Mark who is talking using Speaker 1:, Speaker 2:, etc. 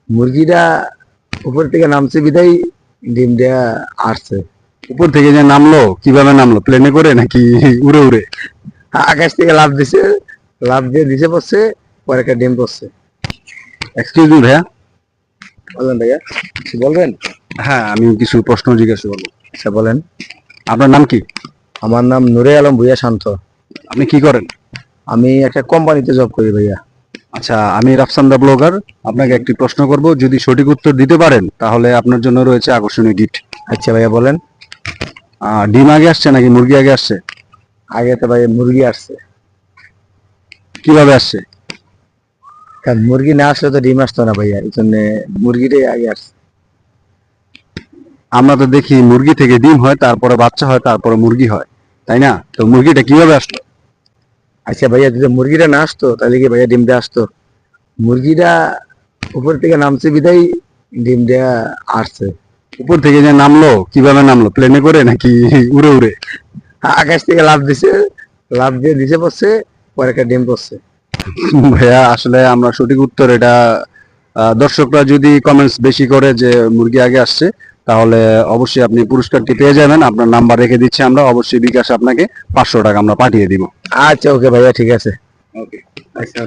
Speaker 1: মুরগিটা উপর থেকে নামছে বিদায় ডিম দেয়া আসছে।
Speaker 2: উপর থেকে যে নামলো, কিভাবে নামলো? প্লেনে করে নাকি উড়ে উড়ে?
Speaker 1: আকাশ থেকে লাফ দিছে, লাফ দিয়ে নিচে পড়ছে, পরে একটা ডিম পড়ছে।
Speaker 2: এক্সকিউজ মি ভাইয়া।
Speaker 1: বলবেন ভাইয়া, কিছু বলবেন?
Speaker 2: হ্যাঁ, আমি কিছু প্রশ্ন জিজ্ঞাসা করবো।
Speaker 1: আচ্ছা বলেন।
Speaker 2: আপনার নাম কি?
Speaker 1: আমার নাম নূরে আলম ভুইয়া শান্ত।
Speaker 2: আপনি কি করেন?
Speaker 1: আমি একটা কোম্পানিতে জব করি ভাইয়া।
Speaker 2: আচ্ছা, আমি রাফসান দা ব্লগার। আপনাকে একটি প্রশ্ন করব, যদি সঠিক উত্তর দিতে পারেন তাহলে আপনার জন্য রয়েছে আকর্ষণীয় গিফট।
Speaker 1: আচ্ছা ভাইয়া বলেন।
Speaker 2: ডিম আগে আসছে নাকি মুরগি আগে আসছে?
Speaker 1: আগে তো ভাই মুরগি আসছে,
Speaker 2: কিভাবে আসছে?
Speaker 1: কারণ মুরগি না আসলে তো ডিম আসতো না ভাইয়া, এই জন্য মুরগিটাই আগে আসছে।
Speaker 2: আমরা তো দেখি মুরগি থেকে ডিম হয়, তারপরে বাচ্চা হয়, তারপরে মুরগি হয়, তাই না? তো মুরগিটা কিভাবে আসলো?
Speaker 1: আচ্ছা ভাইয়া, যদি মুরগিটা না আসতো তাহলে কি ভাইয়া ডিম দেয়া আসতো? মুরগিটা উপর থেকে নামছে বিদায় ডিম দেয়া আসছে।
Speaker 2: উপর থেকে যে নামলো, কিভাবে নামলো? প্লেনে করে নাকি উড়ে উড়ে?
Speaker 1: আকাশ থেকে লাফ দিছে, লাফ দিয়ে নিচে পড়ছে, পরে একটা ডিম পড়ছে।
Speaker 2: ভাইয়া আসলে আমরা সঠিক উত্তর এটা, দর্শকরা যদি কমেন্টস বেশি করে যে মুরগি আগে আসছে, তাহলে অবশ্যই আপনি পুরস্কারটি পেয়ে যাবেন। আপনার নাম্বার রেখে দিচ্ছি আমরা, অবশ্যই বিকাশে আপনাকে 500 টাকা আমরা পাঠিয়ে দিব।
Speaker 1: আচ্ছা ওকে ভাইয়া, ঠিক আছে।
Speaker 2: ওকে, আচ্ছা,